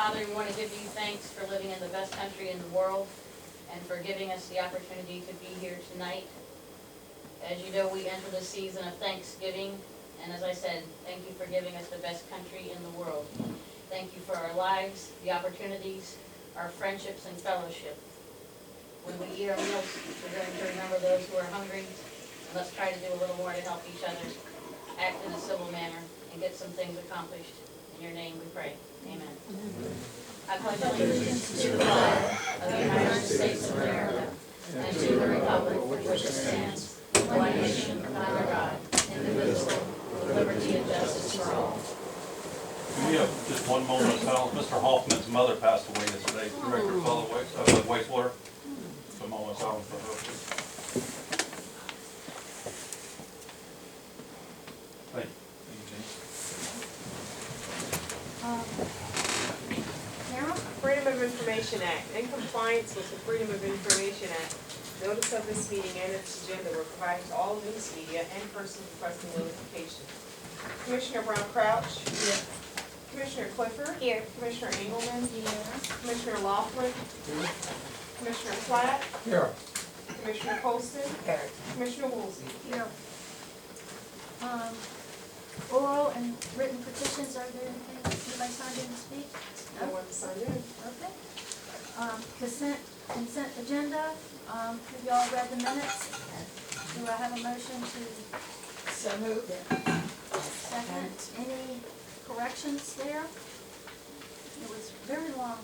Father, we want to give you thanks for living in the best country in the world and for giving us the opportunity to be here tonight. As you know, we enter the season of Thanksgiving, and as I said, thank you for giving us the best country in the world. Thank you for our lives, the opportunities, our friendships and fellowship. When we eat our meals, we're going to remember those who are hungry, and let's try to do a little more to help each other, act in a civil manner, and get some things accomplished. In your name we pray. Amen. I pledge allegiance to the flag of the United States of America and to the republic for which it stands, one nation, under God, indivisible, with liberty and justice for all. We have just one moment of silence. Mr. Hoffman's mother passed away yesterday, Director of wastewater. So a moment of silence for her, please. Thank you. Carol? Freedom of Information Act. In compliance with the Freedom of Information Act, notice of this meeting and its agenda were provided to all news media and persons requesting notification. Commissioner Brown Crouch? Here. Commissioner Clifford? Here. Commissioner Engelmann? Here. Commissioner Laughlin? Commissioner Platt? Here. Commissioner Colston? Here. Commissioner Woolsey? Here. Oral and written petitions, are there anything, anybody signed in to speak? No one signed in. Okay. Consent agenda, have y'all read the minutes? Do I have a motion to So moved. second? Any corrections there? It was very long,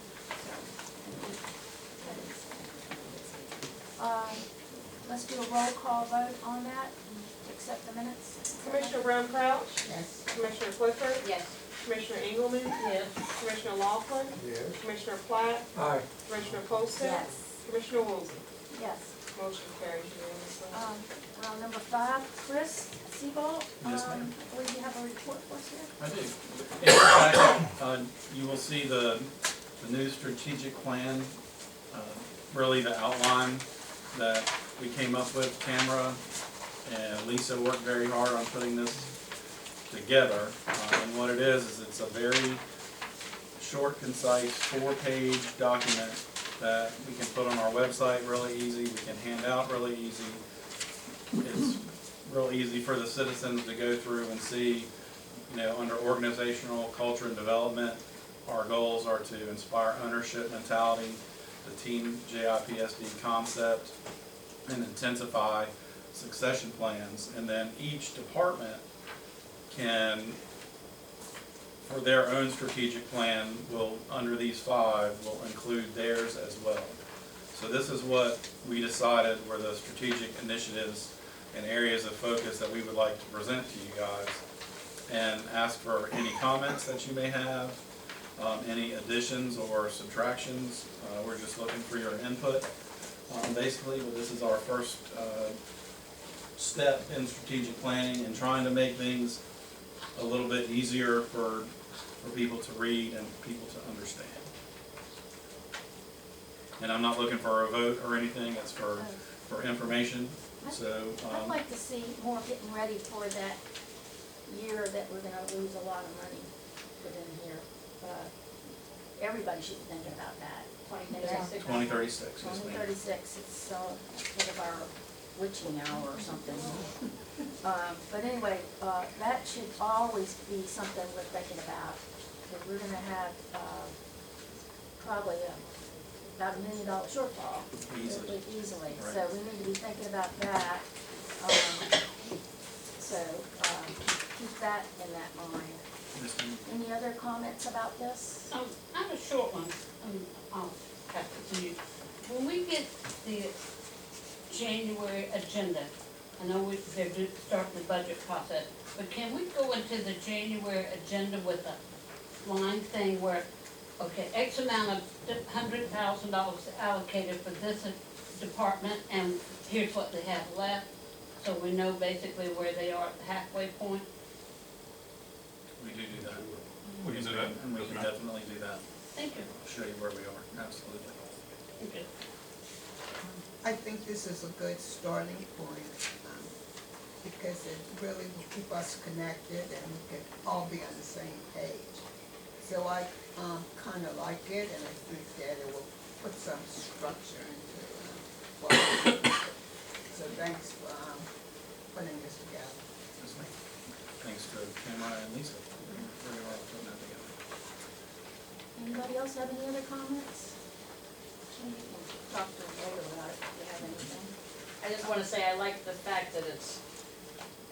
so. Let's do a roll call vote on that, and accept the minutes. Commissioner Brown Crouch? Yes. Commissioner Clifford? Yes. Commissioner Engelmann? Yes. Commissioner Laughlin? Yes. Commissioner Platt? Aye. Commissioner Colston? Yes. Commissioner Woolsey? Yes. Motion carries unanimously. Number 5, Chris Seabolt. Yes, ma'am. I believe you have a report for us here. I do. In your packet, you will see the new strategic plan, really the outline that we came up with. Tamara and Lisa worked very hard on putting this together. And what it is it's a very short, concise, 4-page document that we can put on our website really easy, we can hand out really easy. It's real easy for the citizens to go through and see, under organizational culture and development, our goals are to inspire ownership mentality, the Team JIPSD concept, and intensify succession plans. And then each department can, for their own strategic plan, under these 5, will include theirs as well. So this is what we decided were the strategic initiatives and areas of focus that we would like to present to you guys, and ask for any comments that you may have, any additions or subtractions. We're just looking for your input. Basically, this is our first step in strategic planning and trying to make things a little bit easier for people to read and people to understand. And I'm not looking for a vote or anything, it's for information. So I'd like to see more getting ready for that year that we're gonna lose a lot of money put in here. Everybody should be thinking about that. 2036. 2036, yes, ma'am. 2036, it's sort of our witching hour or something. But anyway, that should always be something we're thinking about. Because we're gonna have probably about $1 million shortfall. Easily. Right. So we need to be thinking about that. Keep that in that mind. Yes, ma'am. Any other comments about this? I have a short one. I'll pass it to you. When we get the January agenda, I know they're starting the budget process, but can we go into the January agenda with a line thing where, okay, X amount of $100,000 allocated for this department, and here's what they have left, so we know basically where they are at the halfway point? We do that. We can do that. And we can definitely do that. Thank you. I'll show you where we are, absolutely. Thank you. I think this is a good starting point, because it really will keep us connected and we can all be on the same page. So I, kinda like it, and I think that it will put some structure into, what we do. So thanks for, putting this together. Yes, ma'am. Thanks to Tamara and Lisa for really hard putting that together. Anybody else have any other comments? You can talk to them later about it if you have anything. I just wanna say I like the fact that it's,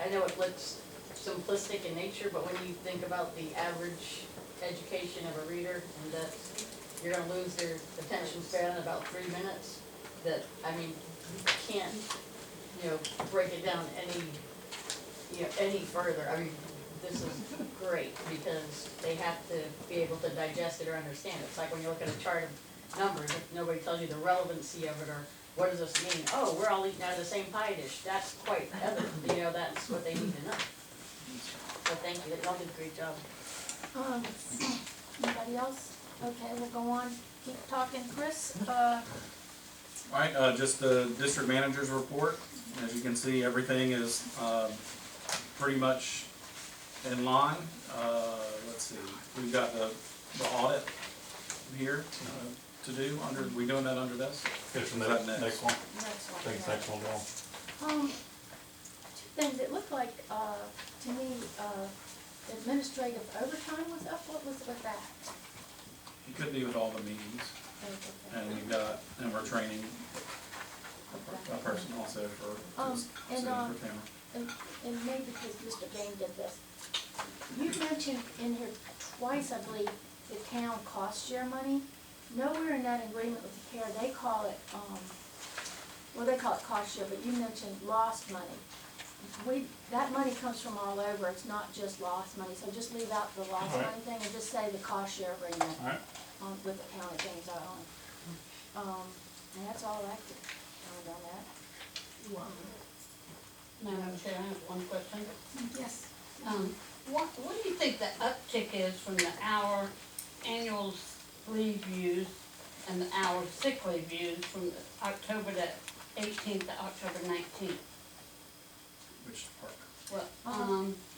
I know it looks simplistic in nature, but when you think about the average education of a reader, and that you're gonna lose their attention span in about 3 minutes, that, I mean, you can't, break it down any further. I mean, this is great, because they have to be able to digest it or understand it. It's like when you look at a chart of numbers, if nobody tells you the relevancy of it, or what does this mean? Oh, we're all eating out of the same pie dish. That's quite evident, that's what they need to know. So thank you, y'all did a great job. Anybody else? Okay, we'll go on, keep talking, Chris, All right, just the district manager's report. As you can see, everything is, pretty much in line. Let's see, we've got the audit here, to do we doing that under this? It's the Is that next one. next one. I think it's next one down. Two things, it looked like, to me, administrative overtime was up, what was with that? It could be with all the meetings, and we're training a person also for, Um, just and, sitting for camera. And maybe because Mr. Game did this, you mentioned in here twice, I believe, the town cost share money. Nowhere in that agreement with the CARE, they call it, they call it cost share, but you mentioned lost money. That money comes from all over, it's not just lost money, so just leave out the lost All right. money thing and just say the cost share agreement, All right. with the town of James Island. And that's all I could find on that. Madam Chair, I have one question. Yes. What do you think the uptick is from the hour annual leave used and the hour sick leave used from October the 18th to October 19th? Which part? Well,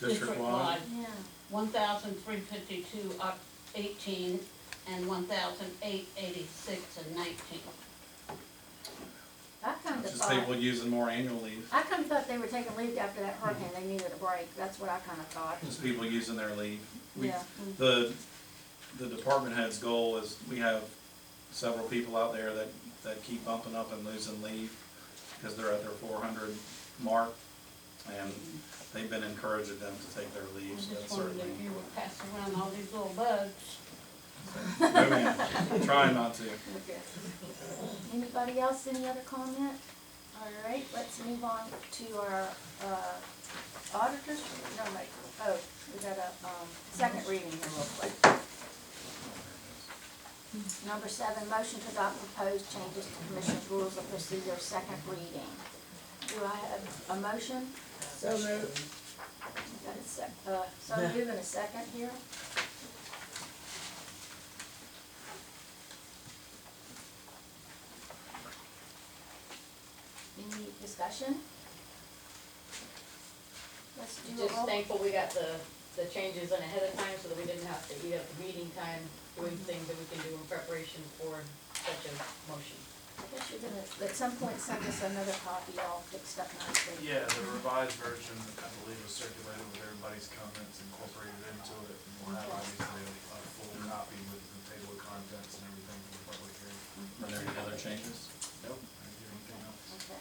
District-wide? district-wide, Yeah. 1,352 18 and 1,886 and 19. I kind of Just thought. people using more annual leave, I kind of thought they were taking leave after that hurricane, they needed a break, that's what I kind of thought. just people using their leave. Yeah. The department head's goal is, we have several people out there that keep bumping up and losing leave because they're at their 400 mark, and they've been encouraging them to take their I leave, so that's just wondered certainly. if you were passing around all these little bugs. No, ma'am. Try not to. Okay. Anybody else, any other comment? All right, let's move on to our, auditors, no, wait, we got a, second reading here real quick. Number 7, motion to adopt proposed changes to Commissioners' Rules of Procedure, second reading. Do I have a motion? So moved. Got a so moved in a second here. Any discussion? Let's do a Just roll. thankful we got the changes in ahead of time, so that we didn't have to eat up the meeting time doing things that we can do in preparation for such a motion. I guess you're gonna, at some point, send us another copy all fixed up nicely. Yeah, the revised version, I believe, was circulated with everybody's comments incorporated into it. And we'll have obviously a full copy with the table of contents and everything for the public hearing. Are there any other changes? Nope. I didn't hear anything else. Okay.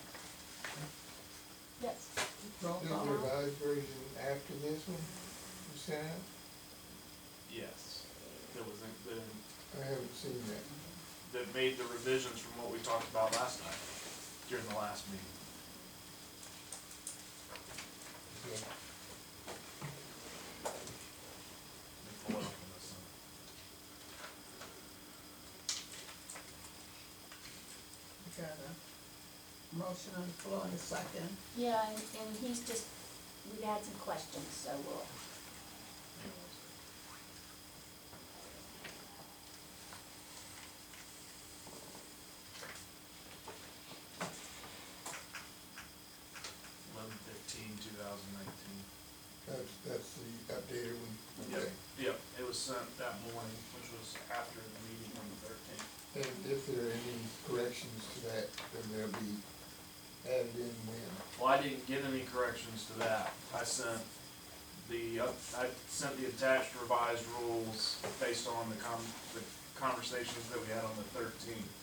Yes. Roll Did call. the revised version after this one was sent out? Yes. That was, I haven't seen that. that made the revisions from what we talked about last night, during the last meeting. Okay. Let me pull it up on this one. We got a motion on the floor in a second. Yeah, and he's just, we had some questions, so we'll, $11/15/2019. That's the updated one. Yep, Okay. yep, it was sent that morning, which was after the meeting on the 13th. And if there are any corrections to that, then they'll be added in when? Well, I didn't get any corrections to that. I sent the attached revised rules based on the conversations that we had on the 13th.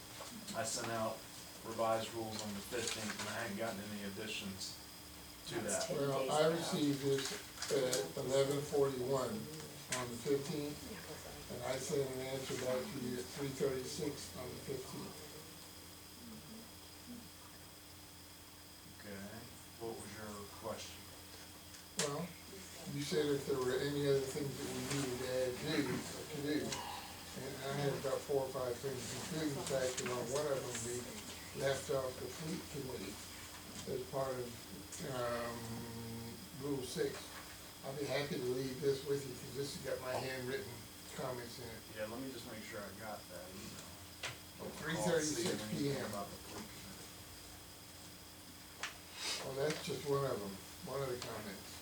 I sent out revised rules on the 15th, and I hadn't gotten any additions to that. Well, I received this at 11:41 on the 15th, and I sent an answer back to you at 3:36 on the 15th. Okay, what was your question? Well, you said if there were any other things that we needed to add to do, and I had about 4 or 5 things, including the fact that on one of them, we left off the fleet committee as part of, Rule 6. I'll be happy to leave this with you, because this has got my handwritten comments in it. Yeah, let me just make sure I got that email. At 3:36 p.m. About the fleet committee. Well, that's just one of them, one of the comments.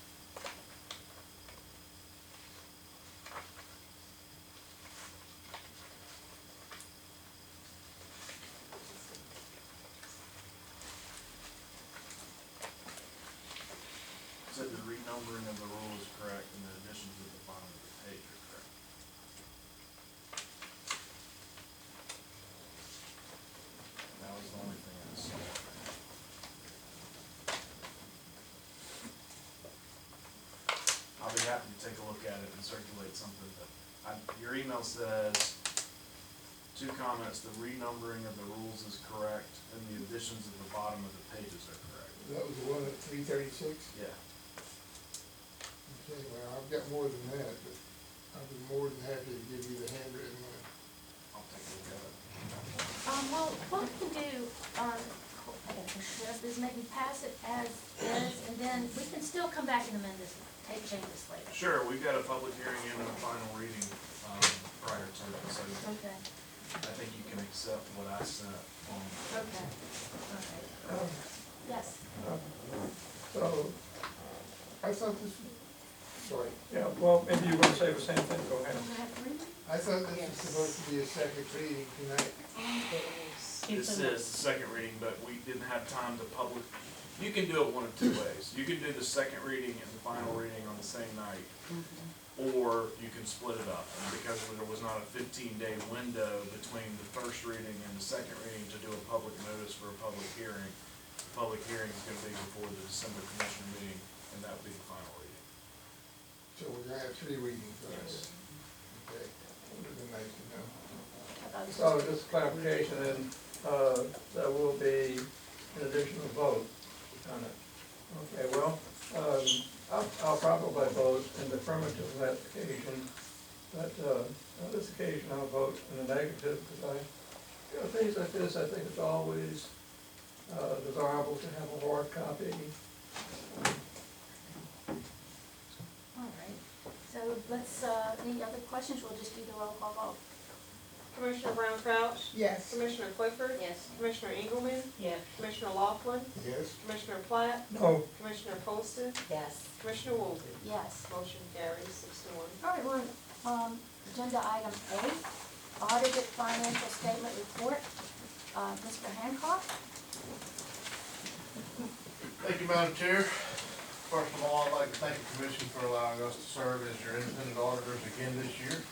Said the renumbering of the rule is correct and the additions at the bottom of the page are correct. That was the only thing I saw. I'll be happy to take a look at it and circulate something, but your email says 2 comments, the renumbering of the rules is correct and the additions at the bottom of the pages are correct. That was the one at 3:36? Yeah. Okay, well, I've got more than that, but I'd be more than happy to give you the handwritten one. I'll take a look at it. Well, what we can do, Sheriff, is maybe pass it as is, and then we can still come back and amend this, change this later. Sure, we've got a public hearing and a final reading, prior to it, so Okay, I think you can accept what I sent on. okay, okay. Yes, So, I thought this, sorry, Yeah, well, maybe you want to say the same thing, go ahead. I thought this was supposed to be a second reading tonight. This is the second reading, but we didn't have time to public, you can do it one of 2 ways. You can do the second reading and the final reading on the same night, or you can split it up. And because there was not a 15-day window between the first reading and the second reading to do a public notice for a public hearing, the public hearing is gonna be before the December commission meeting, and that would be the final reading. So we're gonna have 3 readings on this. Okay, that would have been nice to know. So just clarification, and, there will be an additional vote on it. Okay, well, I'll probably vote in the affirmative on that occasion, but, on this occasion I'll vote in the negative, because things like this, I think it's always, desirable to have a hard copy. all right. So let's, any other questions? We'll just do the roll call vote. Commissioner Brown Crouch, Yes. Commissioner Clifford, Yes. Commissioner Engelmann, Yes. Commissioner Laughlin, Yes? Commissioner Platt, No, Commissioner Poston, Yes. Commissioner Woolsey. Yes. Motion carries 6-1. All right, we're on, agenda item 8, audited financial statement report. Mr. Hancock? Thank you, Madam Chair. First of all, I'd like to thank the commission for allowing us to serve as your independent auditors again this year.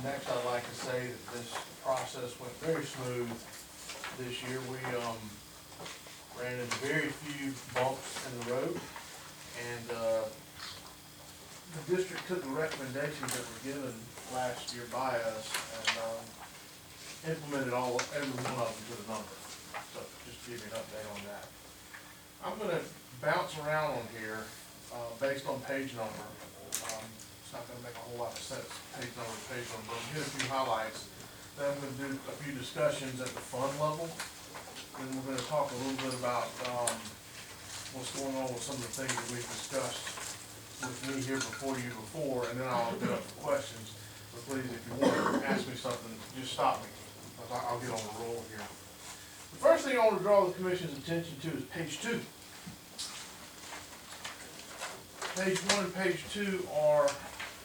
Next, I'd like to say that this process went very smooth this year. We ran into very few bumps in the road, and the district took the recommendations that were given last year by us and implemented every one of them to the number. So just to give you an update on that. I'm gonna bounce around on here, based on page number. It's not gonna make a whole lot of sense, page number, but I'm hit a few highlights. Then I'm gonna do a few discussions at the fund level. Then we're gonna talk a little bit about, what's going on with some of the things that we've discussed with me here before you before, and then I'll open up for questions. But please, if you want to ask me something, just stop me, because I'll get on the roll here. The first thing I want to draw the commission's attention to is page 2. Page 1 and page 2 are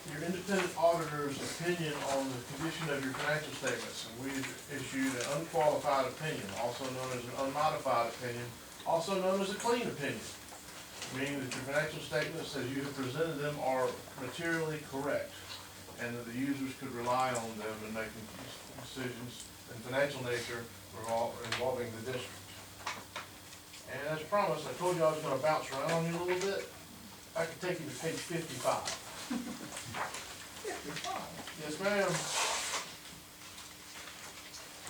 your independent auditor's opinion on the condition of your financial statements. And we issued an unqualified opinion, also known as an unmodified opinion, also known as a clean opinion, meaning that your financial statements as you have presented them are materially correct, and that the users could rely on them in making decisions in financial nature involving the district. And as promised, I told you I was gonna bounce around on you a little bit. I can take you to page 55. 55. Yes, ma'am.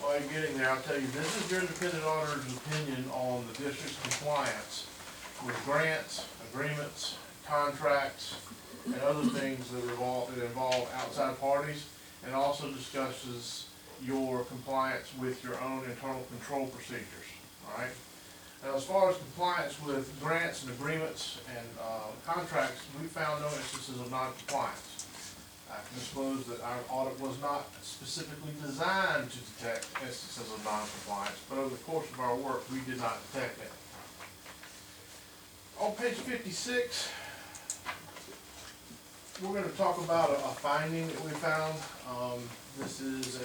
While you're getting there, I'll tell you, this is your independent auditor's opinion on the district's compliance with grants, agreements, contracts, and other things that involve outside parties, and also discusses your compliance with your own internal control procedures, all right? Now, as far as compliance with grants and agreements and contracts, we found no instances of non-compliance. I can disclose that our audit was not specifically designed to detect instances of non-compliance, but over the course of our work, we did not detect any. On page 56, we're going to talk about a finding that we found. This is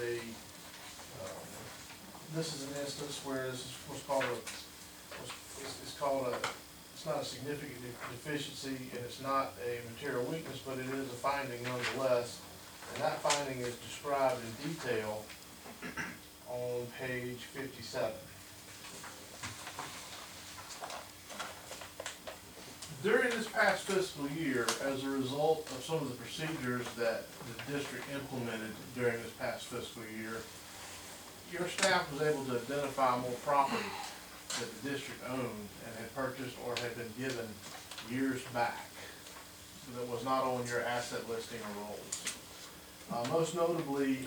an instance where this is what's called it's not a significant deficiency, and it's not a material weakness, but it is a finding nonetheless. And that finding is described in detail on page 57. During this past fiscal year, as a result of some of the procedures that the district implemented during this past fiscal year, your staff was able to identify more property that the district owned and had purchased or had been given years back that was not on your asset listing or rolls. Most notably,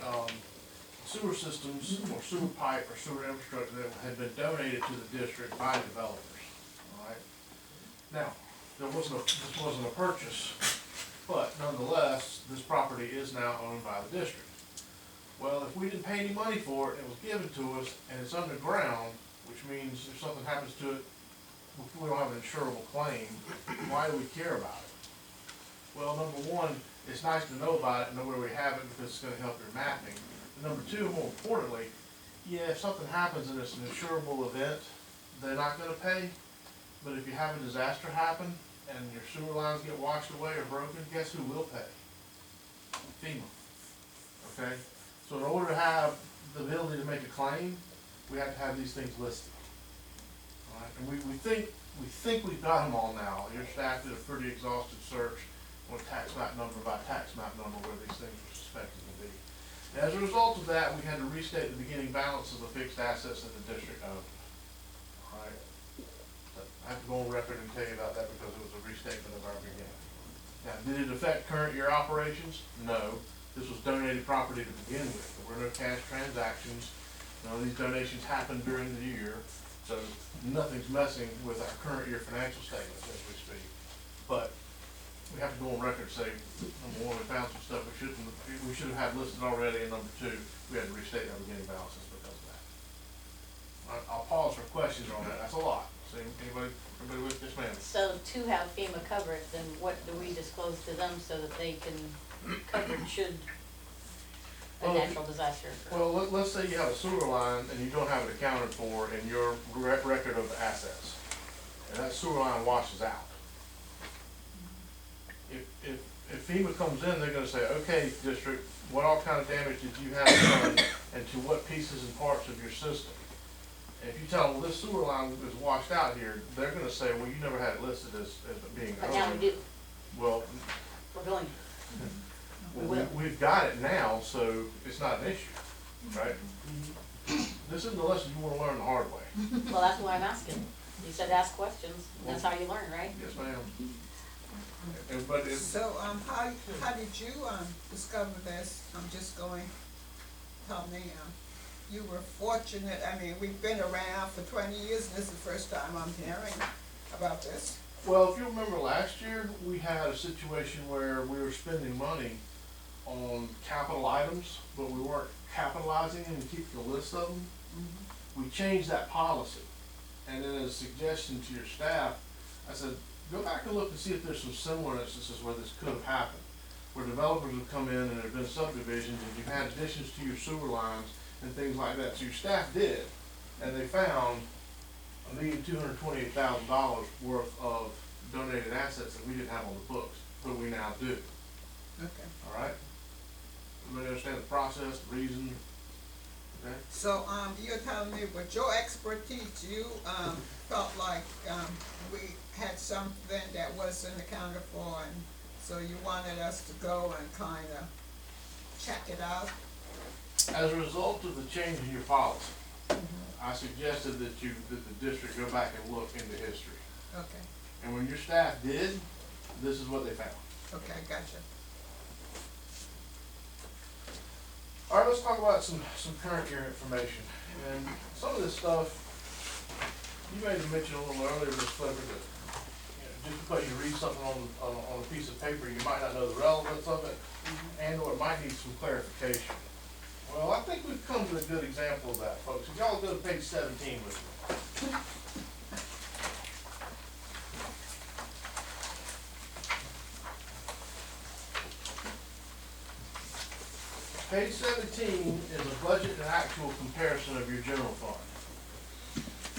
sewer systems or sewer pipe or sewer infrastructure that had been donated to the district by developers, all right? Now, this wasn't a purchase, but nonetheless, this property is now owned by the district. Well, if we didn't pay any money for it, it was given to us, and it's underground, which means if something happens to it, we don't have an insurable claim, why do we care about it? Well, number one, it's nice to know about it and know where we have it because it's gonna help your mapping. And number two, more importantly, yeah, if something happens and it's an insurable event, they're not gonna pay. But if you have a disaster happen and your sewer lines get washed away or broken, guess who will pay? FEMA, okay? So in order to have the ability to make a claim, we have to have these things listed. All right, and we think we've got them all now. Your staff did a pretty exhaustive search on tax map number by tax map number where these things were suspected to be. And as a result of that, we had to restate the beginning balance of the fixed assets that the district owned. All right, I have to go on record and tell you about that because it was a restatement of our beginning. Now, did it affect current year operations? No. This was donated property to begin with. There were no cash transactions. None of these donations happened during the year, so nothing's messing with our current year financial statements as we speak. But we have to go on record and say, number one, we found some stuff we should have had listed already, and number two, we had to restate our beginning balances because of that. I'll pause for questions on that. That's a lot. So everybody with this, ma'am? So to have FEMA cover it, then what do we disclose to them so that they can cover it should a natural disaster occur? Well, let's say you have a sewer line and you don't have it accounted for in your record of assets, and that sewer line washes out. If FEMA comes in, they're gonna say, okay, district, what all kind of damage did you have done and to what pieces and parts of your system? And if you tell them, well, this sewer line is washed out here, they're gonna say, well, you never had it listed as being owned. But now we do, Well, we're going, we've got it now, so it's not an issue, right? This isn't the lesson you wanna learn the hard way. well, that's why I'm asking. You said ask questions, that's how you learn, right? Yes, ma'am. So, how did you, discover this? I'm just going, tell me, you were fortunate, I mean, we've been around for 20 years, and this is the first time I'm hearing about this. Well, if you remember last year, we had a situation where we were spending money on capital items, but we weren't capitalizing them and keeping a list of them. Mm-hmm. We changed that policy, and then as a suggestion to your staff, I said, go back and look and see if there's some similar instances where this could have happened. where developers have come in and there have been subdivisions and you've had additions to your sewer lines and things like that. So your staff did, and they found $1,228,000 worth of donated assets that we didn't have on the books, but we now do. Okay. All right? Everybody understand the process, the reason? Okay? So, you're telling me with your expertise, you, felt like, we had something that wasn't accounted for, and so you wanted us to go and kinda check it out? As a result of the change in your policy, I suggested that the district go back and look into history. Okay, And when your staff did, this is what they found. okay, gotcha. All right, let's talk about some current year information. And some of this stuff, you made a mention a little earlier, Ms. Clifford, that, just because you read something on a piece of paper, you might not know the relevance of it, and or it might need some clarification. Well, I think we've come to a good example of that, folks. If y'all go to page 17 with me. Page 17 is a budget and actual comparison of your general fund.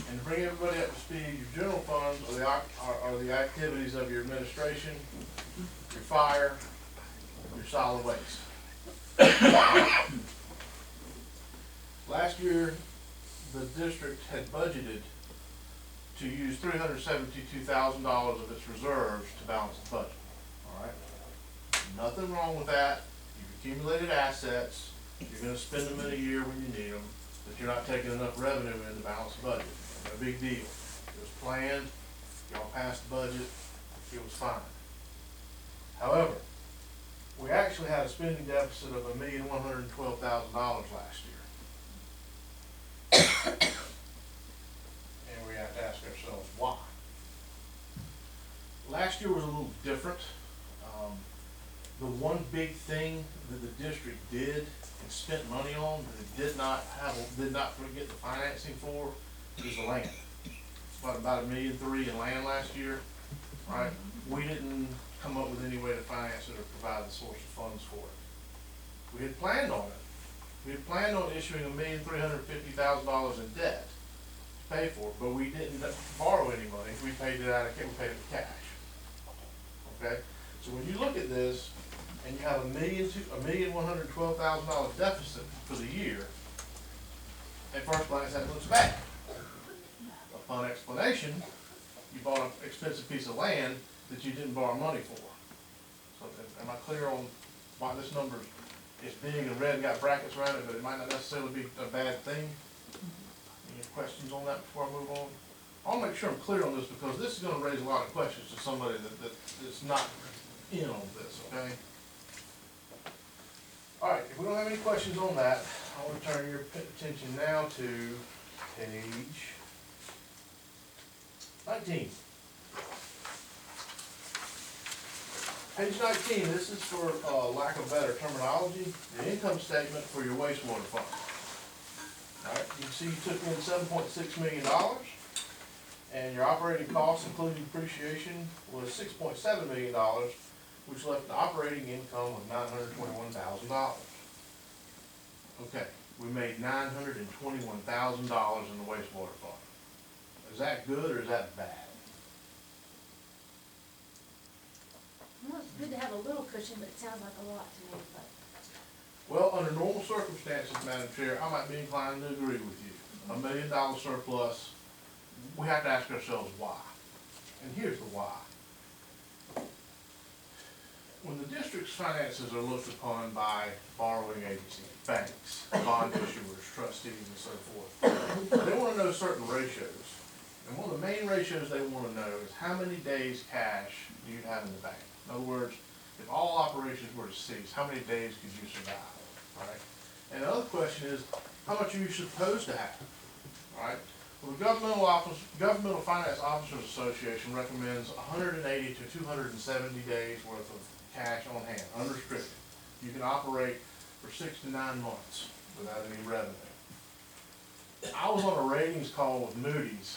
And to bring everybody up to speed, your general funds are the activities of your administration, your fire, your solid waste. Last year, the district had budgeted to use $372,000 of its reserves to balance the budget, all right? Nothing wrong with that. You've accumulated assets, you're gonna spend them in a year when you need them, but you're not taking enough revenue in to balance the budget. No big deal. It was planned, y'all passed the budget, it was fine. However, we actually had a spending deficit of $1,112,000 last year. And we have to ask ourselves why. Last year was a little different. The one big thing that the district did and spent money on that it did not get the financing for is the land. About $1.3 million in land last year, right? We didn't come up with any way to finance it or provide the source of funds for it. We had planned on it. We had planned on issuing $1,350,000 in debt to pay for it, but we didn't borrow any money. We paid it with cash. Okay? So when you look at this, and you have $1,112,000 deficit for the year, at first glance that looks bad. Upon explanation, you bought an expensive piece of land that you didn't borrow money for. So am I clear on why this number is big and red and got brackets around it, but it might not necessarily be a bad thing? Any questions on that before I move on? I'll make sure I'm clear on this because this is gonna raise a lot of questions to somebody that's not in on this, okay? All right, if we don't have any questions on that, I want to turn your attention now to page 19. Page 19, this is for lack of better terminology, the income statement for your wastewater fund. All right, you can see you took in $7.6 million, and your operating costs, including depreciation, was $6.7 million, which left an operating income of $921,000. Okay, we made $921,000 in the wastewater fund. Is that good or is that bad? Well, it's good to have a little cushion, but it sounds like a lot to me, but. Well, under normal circumstances, Madam Chair, I might be inclined to agree with you. $1 million surplus, we have to ask ourselves why. And here's the why. When the district's finances are looked upon by borrowing agencies, banks, bond issuers, trustees, and so forth, they want to know certain ratios. And one of the main ratios they want to know is how many days cash do you have in the bank? In other words, if all operations were to cease, how many days could you survive, right? And the other question is, how much are you supposed to have, right? Well, the Governmental Finance Officers Association recommends 180 to 270 days worth of cash on hand, unrestricted. You can operate for 6 to 9 months without any revenue. I was on a ratings call with Moody's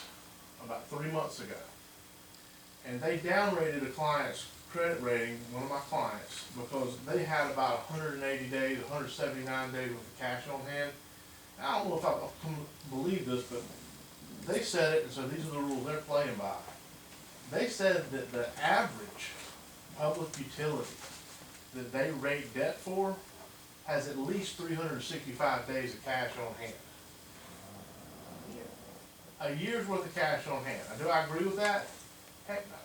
about 3 months ago, and they downrated a client's credit rating, one of my clients, because they had about 180 days, 179 days with the cash on hand. I don't know if I can believe this, but they said it, and so these are the rules they're playing by. They said that the average public utility that they rate debt for has at least 365 days of cash on hand. A year's worth of cash on hand. Now, do I agree with that? Heck no.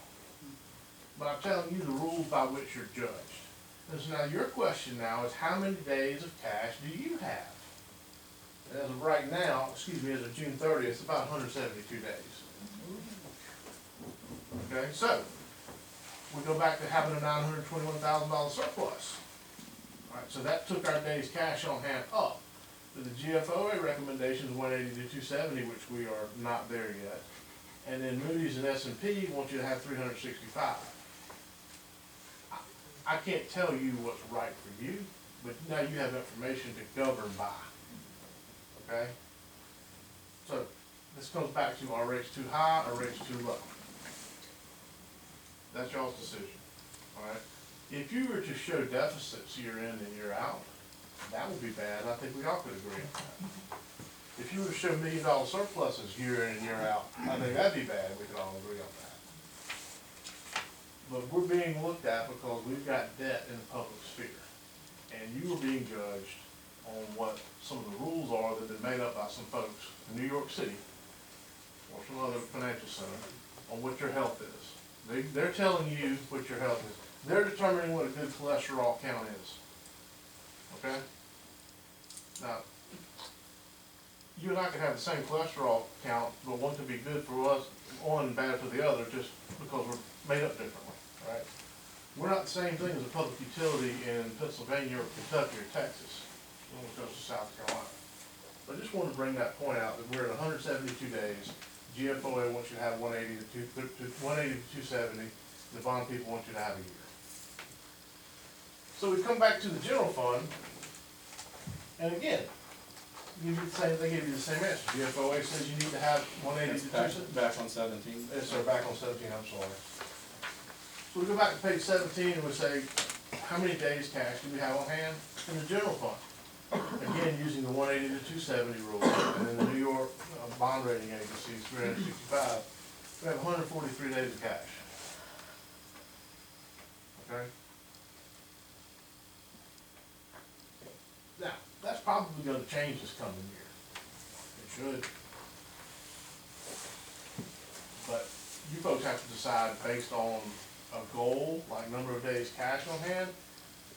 But I'm telling you the rules by which you're judged. And so now your question now is how many days of cash do you have? And as of right now, excuse me, as of June 30th, it's about 172 days. Okay, so we go back to having a $921,000 surplus. All right, so that took our days cash on hand up. So the GFOA recommendation is 180 to 270, which we are not there yet. And then Moody's and S&P want you to have 365. I can't tell you what's right for you, but now you have information to govern by. Okay? So this comes back to, are rates too high or rates too low? That's y'all's decision. All right? If you were to show deficits year in and year out, that would be bad. I think we all could agree on that. If you were to show $1 million surpluses year in and year out, I think that'd be bad. We could all agree on that. But we're being looked at because we've got debt in the public sphere. And you are being judged on what some of the rules are that have been made up by some folks in New York City or some other financial center on what your health is. They're telling you what your health is. They're determining what a good cholesterol count is. Okay? Now, you and I could have the same cholesterol count, but one could be good for us, one and bad for the other, just because we're made up differently, right? We're not the same thing as a public utility in Pennsylvania or Kentucky or Texas, when it goes to South Carolina. But I just want to bring that point out, that we're at 172 days. GFOA wants you to have 180 to 270. The bond people want you to have a year. So we come back to the general fund, and again, they give you the same answer. GFOA says you need to have 180 to 270. Back on 17. Yes, sir, back on 17, I'm sorry. So we go back to page 17 and we say, how many days cash do we have on hand in the general fund? Again, using the 180 to 270 rule, and then the New York bond rating agency is 365. We have 143 days of cash. Okay? Now, that's probably going to change this coming year. It should. But you folks have to decide based on a goal, like number of days cash on hand.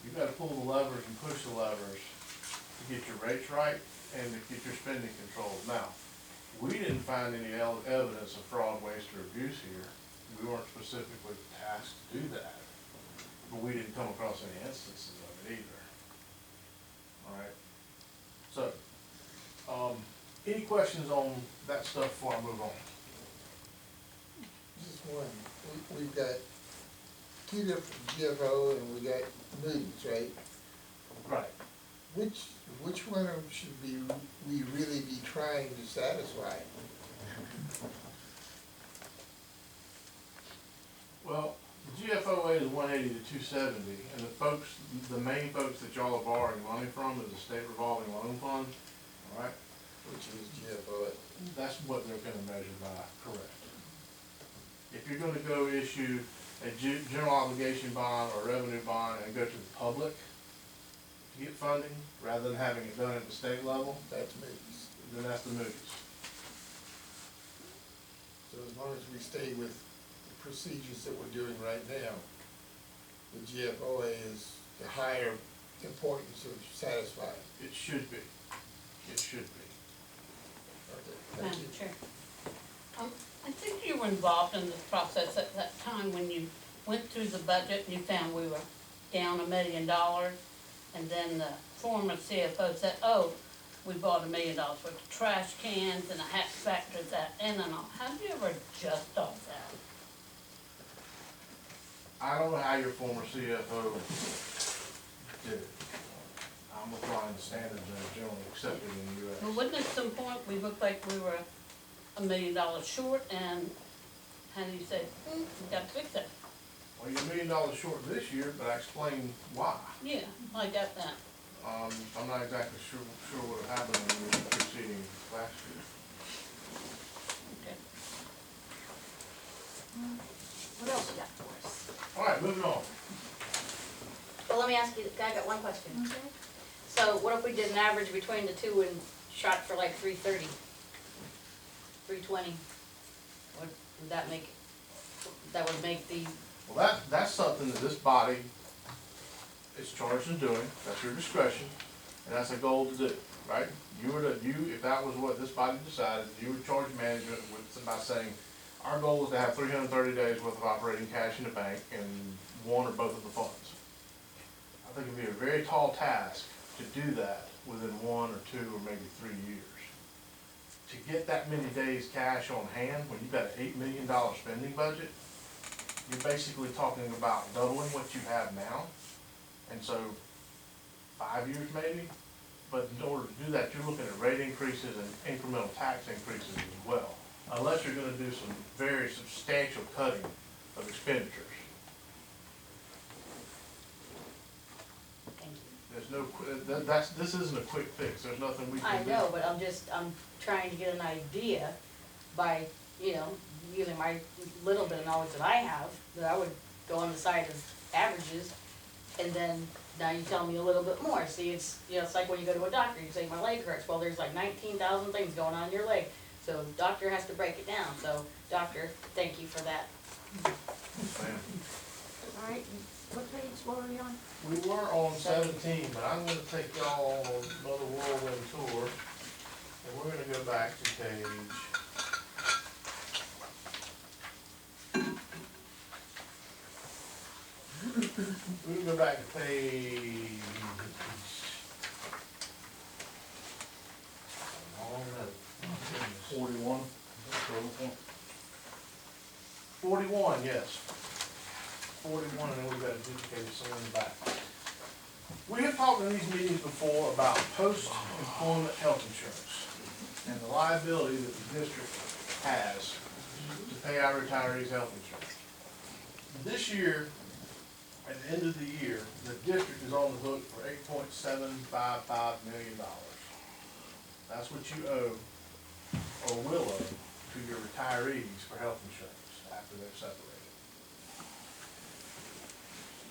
You've got to pull the levers and push the levers to get your rates right and to get your spending controlled. Now, we didn't find any evidence of fraud, waste, or abuse here. We weren't specifically tasked to do that. But we didn't come across any instances of it either. All right. So, any questions on that stuff before I move on? Just one, we've got two different GFO and we got Moody's, right? Right. Which one of them should we really be trying to satisfy? Well, the GFOA is 180 to 270, and the main folks that y'all are borrowing money from is the state revolving loan fund, all right? Which is GFOA. That's what they're gonna measure by, correct. If you're gonna go issue a general obligation bond or revenue bond and go to the public to get funding, rather than having it done at the state level, That's Moody's. then that's the Moody's. So as long as we stay with the procedures that we're doing right now, the GFOA is the higher importance of satisfying. It should be. It should be. Okay, thank Madam you. Chair. I think you were involved in this process at that time when you went through the budget and you found we were down $1 million. And then the former CFO said, oh, we bought $1 million worth of trash cans and I had to factor that in and all. How do you ever adjust all that? I don't know how your former CFO did it. I'm applying the standards that are generally accepted in the US. Well, wouldn't at some point we looked like we were $1 million short and how do you say, we got to fix it? Well, you're $1 million short this year, but I explained why. Yeah, I got that. I'm not exactly sure what happened in the preceding last year. What else you got for us? All right, moving on. Well, let me ask you, I got one question. Okay. So what if we did an average between the two and shot for like 330, 320? Would that make, that would make the, Well, that's something that this body is charged in doing, that's your discretion, and that's a goal to do, right? If that was what this body decided, you would charge management with, by saying, our goal is to have 330 days worth of operating cash in the bank in one or both of the funds. I think it'd be a very tall task to do that within 1 or 2 or maybe 3 years. To get that many days cash on hand, when you've got an $8 million spending budget, you're basically talking about doubling what you have now. And so, 5 years maybe, but in order to do that, you're looking at rate increases and incremental tax increases as well. Unless you're gonna do some very substantial cutting of expenditures. thank you. There's no, this isn't a quick fix, there's nothing we I can do. know, but I'm trying to get an idea by, using my little bit of knowledge that I have, that I would go on the side of averages, and then now you tell me a little bit more. See, it's, it's like when you go to a doctor, you say, my leg hurts, well, there's like 19,000 things going on in your leg, so the doctor has to break it down, so, doctor, thank you for that. Ma'am. All right, what page were we on? We were on 17, but I'm gonna take y'all on another whirlwind tour, and we're gonna go back to page. We're gonna go back to page. Long note. 41. 41, yes. 41, and then we've got adjudicated somewhere in the back. We have talked in these meetings before about post-employment health insurance and the liability that the district has to pay our retirees' health insurance. This year, at the end of the year, the district is on the hook for $8.755 million. That's what you owe, or will owe, to your retirees for health insurance after they're separated.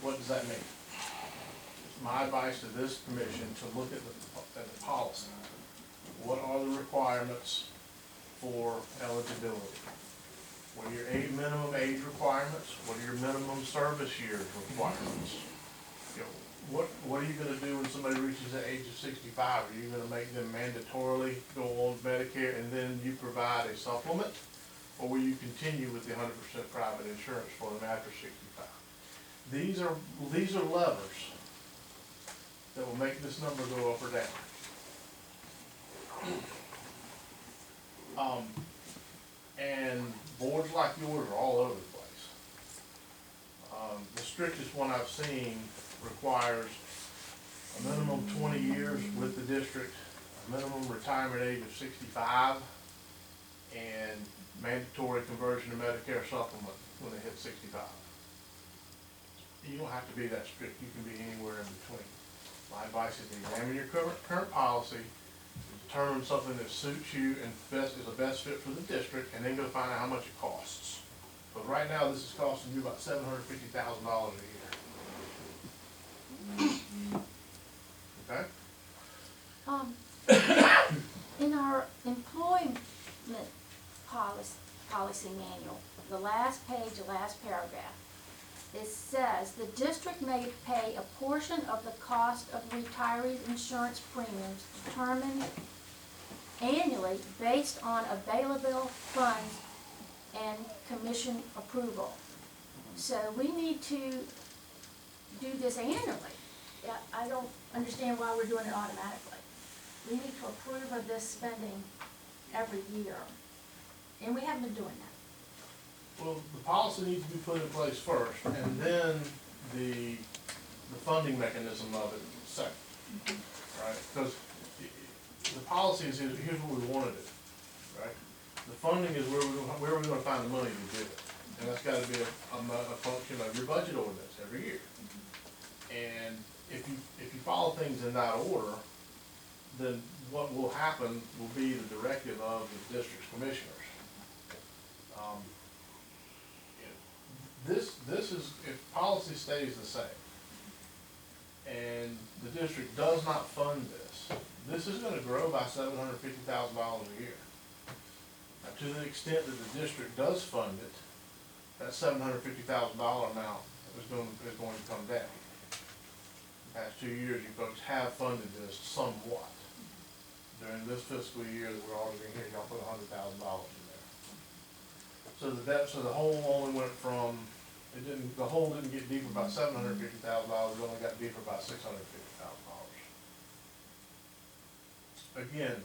What does that mean? It's my advice to this commission to look at the policy. What are the requirements for eligibility? What are your minimum age requirements? What are your minimum service years requirements? What are you gonna do when somebody reaches the age of 65? Are you gonna make them mandatorily go on Medicare and then you provide a supplement? Or will you continue with the 100% private insurance for them after 65? These are levers that will make this number go up or down. And boards like yours are all over the place. The strictest one I've seen requires a minimum 20 years with the district, a minimum retirement age of 65, and mandatory conversion to Medicare supplement when they hit 65. You don't have to be that strict, you can be anywhere in between. My advice is to examine your current policy, determine something that suits you and is the best fit for the district, and then go find out how much it costs. But right now, this is costing you about $750,000 a year. Okay? In our employment policy manual, the last page, the last paragraph, it says, the district may pay a portion of the cost of retirees' insurance premiums determined annually based on available funds and commission approval. So we need to do this annually. Yeah, I don't understand why we're doing it automatically. We need to approve of this spending every year, and we haven't been doing that. Well, the policy needs to be put in place first, and then the funding mechanism of it second, right? Because the policy is, here's what we want to do, right? The funding is where we're going to find the money to do it. And that's gotta be a function of your budget ordinance every year. And if you follow things in that order, then what will happen will be the directive of the district's commissioners. This is, if policy stays the same, and the district does not fund this is gonna grow by $750,000 a year. Now, to the extent that the district does fund it, that $750,000 amount is going to come down. The past 2 years, you folks have funded this somewhat. During this fiscal year that we're already in here, y'all put $100,000 in there. So the hole only went from, the hole didn't get deeper by $750,000, it only got deeper by $650,000. Again,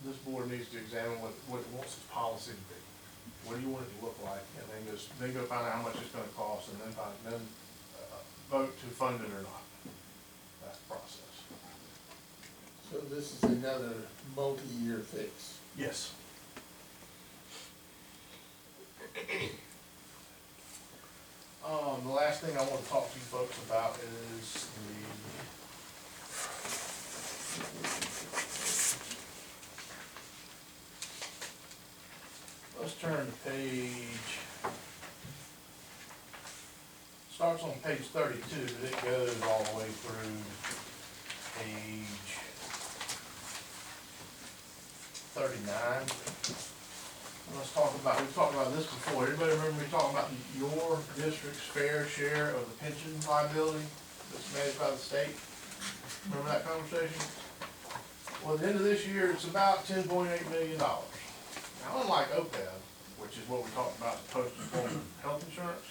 this board needs to examine what it wants its policy to be. What do you want it to look like, and then go find out how much it's gonna cost, and then vote to fund it or not. That's the process. So this is another multi-year fix. Yes. The last thing I want to talk to you folks about is let's turn to starts on page 32, but it goes all the way through page 39. Let's talk about, we've talked about this before. Everybody remember me talking about your district's fair share of the pension liability that's managed by the state? Remember that conversation? Well, at the end of this year, it's about $10.8 million. Now, unlike OPEB, which is what we talked about, post-employment health insurance,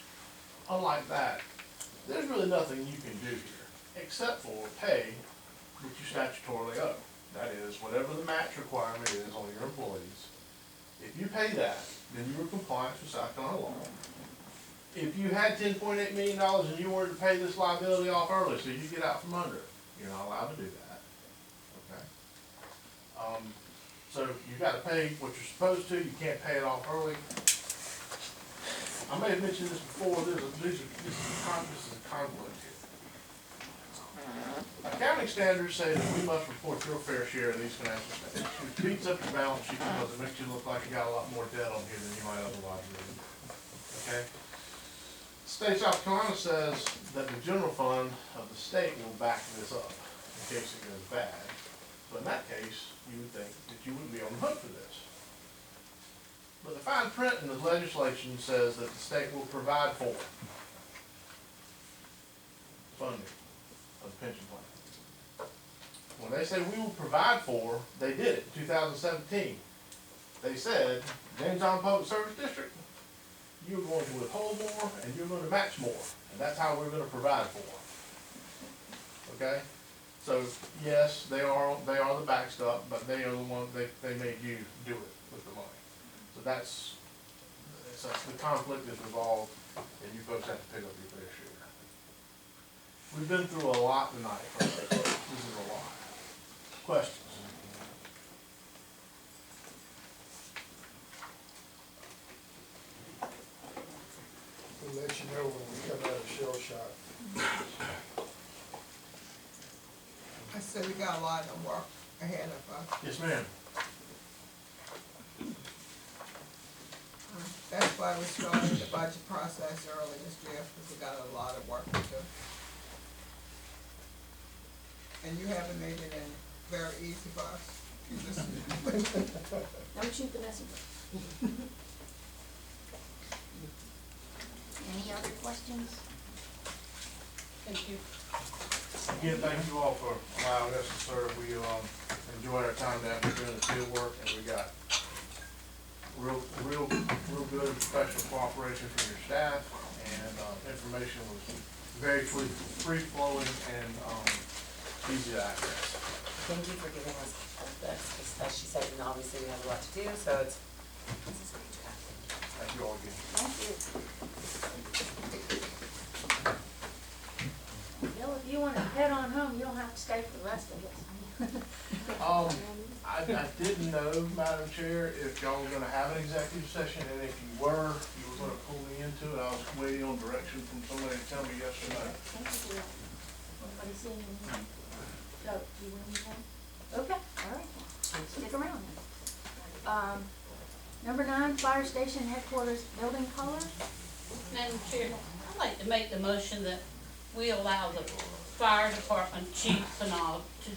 unlike that, there's really nothing you can do here, except for pay what you statutorily owe. That is, whatever the match requirement is on your employees. If you pay that, then you are compliant with South Carolina law. If you had $10.8 million and you wanted to pay this liability off early so you get out from under it, you're not allowed to do that. Okay? So you gotta pay what you're supposed to, you can't pay it off early. I may have mentioned this before, this is a conflict here. Accounting standards say that we must report your fair share of these financial statements, which beats up your balance sheet because it makes you look like you got a lot more debt on here than you might otherwise really do. Okay? State of South Carolina says that the general fund of the state will back this up in case it goes bad. So in that case, you would think that you wouldn't be on the hook for this. But the fine print in the legislation says that the state will provide for funding of the pension plan. When they say we will provide for, they did it in 2017. They said, James Island Public Service District, you're going to withhold more and you're going to match more. And that's how we're going to provide for. Okay? So yes, they are the backstop, but they are the one, they made you do it with the money. So that's the conflict is resolved and you folks have to pick up your fair share. We've been through a lot tonight. This is a lot. Questions? We'll let you know when we come out of shell shock. I said we got a lot of work ahead of us. Yes, ma'am. That's why we started the budget process early this year, because we got a lot of work to do. And you haven't made it in very easy for us. You just Don't shoot the messenger. Any other questions? Thank you. Again, thank you all for allowing us to serve. We enjoyed our time down here doing the field work, and we got real good and professional cooperation from your staff, and information was very free flowing and easy to access. Thank you for giving us this, as she said, and obviously we have a lot to do, so this is great job. Thank you all again. Thank you. Bill, if you wanna head on home, you don't have to stay for the rest of this. I didn't know, Madam Chair, if y'all were gonna have an executive session, and if you were gonna pull me into it. I was waiting on direction from somebody to tell me yes or no. Anybody see anything? No, you want anything? Okay, all right, stick around then. Number 9, fire station headquarters building color. Madam Chair, I'd like to make the motion that we allow the fire department chiefs and all to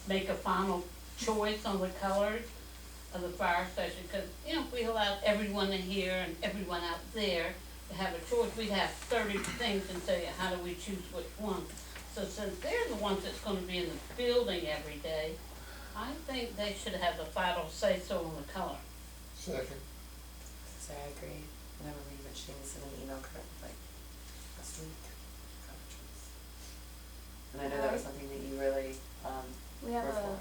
make a final choice on the colors of the fire station, because, you know, if we allowed everyone in here and everyone out there to have a choice, we'd have 30 things and say, how do we choose which one? So since they're the ones that's gonna be in the building every day, I think they should have the final say-so on the color. Second. So I agree. I remember you mentioning this in an email like last week. And I know that was something that you really, We have were a for.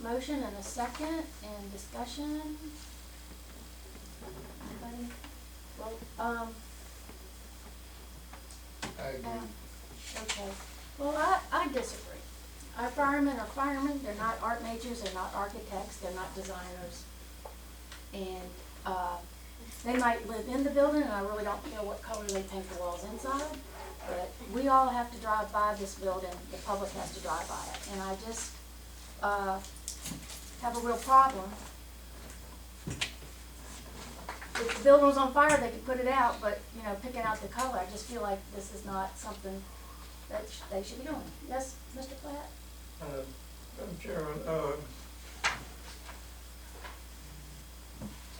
motion and a second and discussion. Anybody? Well, I agree. okay. Well, I disagree. Our firemen are firemen, they're not art majors, they're not architects, they're not designers. And, they might live in the building, and I really don't care what color they paint the walls inside, but we all have to drive by this building, the public has to drive by it, and I just, have a real problem. If the building was on fire, they could put it out, but, you know, picking out the color, I just feel like this is not something that they should be doing. Yes, Mr. Platt? Madam Chairman,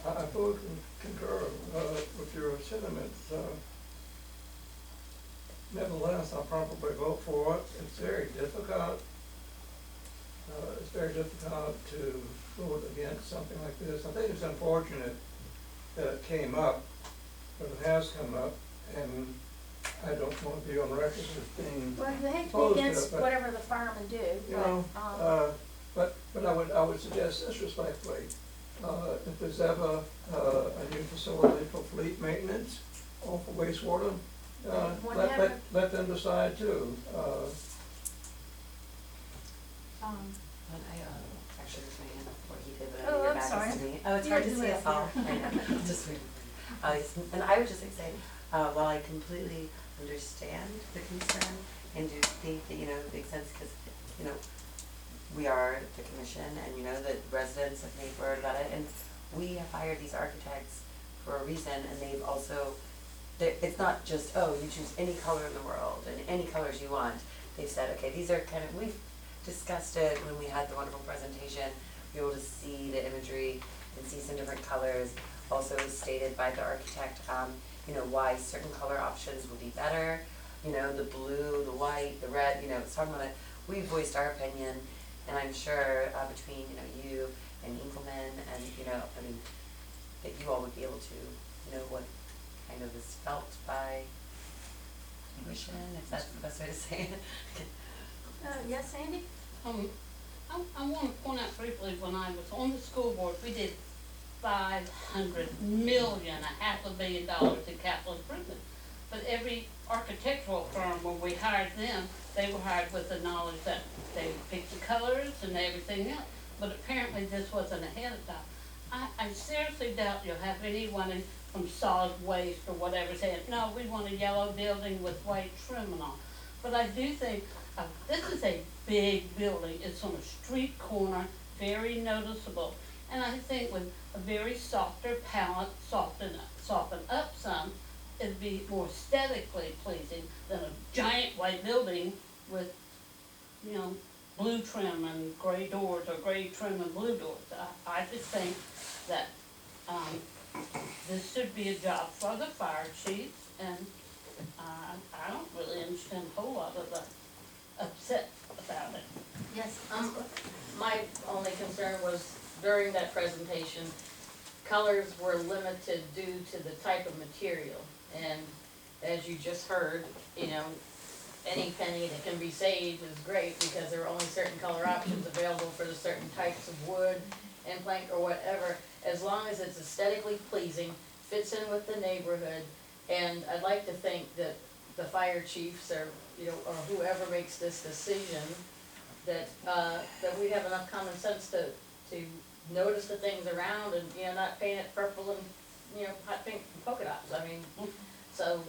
I fully concur with your sentiments. Nevertheless, I'll probably vote for it. It's very difficult. It's very difficult to vote against something like this. I think it's unfortunate that it came up, but it has come up, and I don't want to be on record as being Well, you hate to opposed be to against it, but, whatever the firemen do, you know, but, but I would suggest this respectfully. If there's ever a new facility for fleet maintenance or for wastewater, Whatever. let them decide too. But I, actually raised my hand before he did, but I Oh, know your I'm back sorry. is to me. Oh, it's You hard to didn't see do us it, all. yeah. I know, just waiting for you. And I would just like to say, while I completely understand the concern and do think that, you know, it makes sense, because, you know, we are the commission, and you know that residents have made word about it, and we have hired these architects for a reason, and they've also, it's not just, oh, you choose any color in the world and any colors you want. They've said, okay, these are kind of, we've discussed it when we had the wonderful presentation, be able to see the imagery and see some different colors. Also stated by the architect, you know, why certain color options would be better, you know, the blue, the white, the red, you know, it's talking about it. We voiced our opinion, and I'm sure between, you know, you and Engelman and, you know, I mean, that you all would be able to, you know, what kind of is felt by commission, if that's the best way to say it. yes, Sandy? I want to point out briefly, when I was on the school board, we did $500 million, $500 million in capital improvement. But every architectural firm, when we hired them, they were hired with the knowledge that they would pick the colors and everything else. But apparently this wasn't ahead of time. I seriously doubt you'll have anyone from solid waste or whatever saying, no, we want a yellow building with white trim and all. But I do think, this is a big building, it's on a street corner, very noticeable. And I think with a very softer palette, soften up some, it'd be more aesthetically pleasing than a giant white building with, you know, blue trim and gray doors, or gray trim and blue doors. I just think that, this should be a job for the fire chiefs, and, I don't really understand a whole lot of the upset about it. Yes. My only concern was during that presentation, colors were limited due to the type of material. And as you just heard, you know, any penny that can be saved is great, because there are only certain color options available for the certain types of wood and plank or whatever, as long as it's aesthetically pleasing, fits in with the neighborhood. And I'd like to think that the fire chiefs, or, you know, or whoever makes this decision, that we have enough common sense to notice the things around and, you know, not paint it purple and, you know, hot pink polka dots, I mean, so,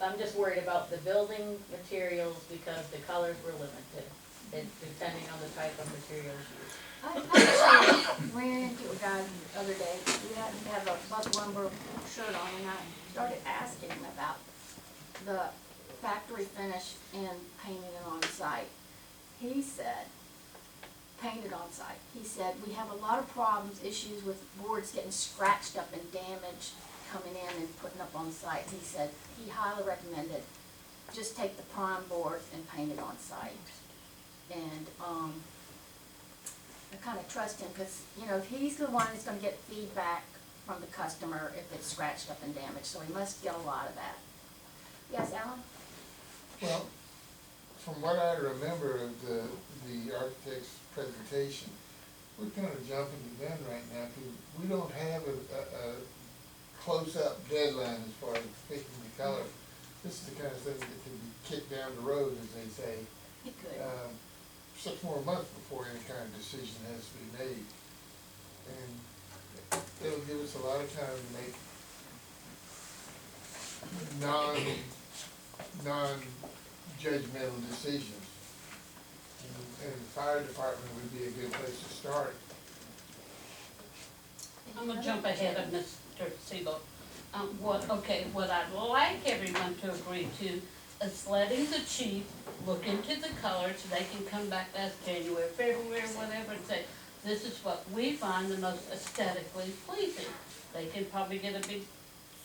I'm just worried about the building materials because the colors were limited, depending on the type of materials used. I actually ran into a guy the other day, he happened to have a Buck Lumber shirt on, and I started asking him about the factory finish and painting it on site. He said, painted on site, he said, we have a lot of problems, issues with boards getting scratched up and damaged coming in and putting up on site. He said, he highly recommended, just take the prime boards and paint it on site. And, I kinda trust him, cause, you know, he's the one that's gonna get feedback from the customer if it's scratched up and damaged, so he must get a lot of that. Yes, Alan? Well, from what I remember of the architect's presentation, we're kind of jumping the gun right now, because we don't have a close-up deadline as far as picking the color. This is the kind of thing that can be kicked down the road, as they say. He could. 6 more months before any kind of decision has to be made. And it'll give us a lot of time to make non-judgmental decisions. And the fire department would be a good place to start. I'm gonna jump ahead of Mr. Sebo. What I'd like everyone to agree to is letting the chief look into the colors, so they can come back last January, February, whatever, and say, this is what we find the most aesthetically pleasing. They can probably get a big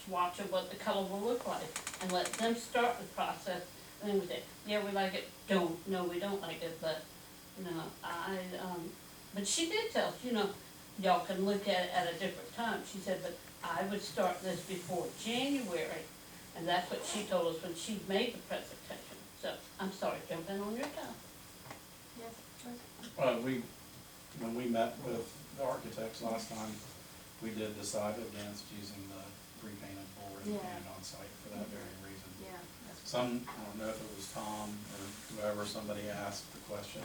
swatch of what the color will look like, and let them start the process, and then we say, yeah, we like it, no, we don't like it, but, you know, but she did tell us, you know, y'all can look at it at a different time. She said, but I would start this before January, and that's what she told us when she made the presentation. So, I'm sorry, jump in on your time. Yes, When we met with the architects last time, we did decide against using the pre-painted board and Yeah. painted on site for that very reason. yeah. Some, I don't know if it was Tom or whoever, somebody asked the question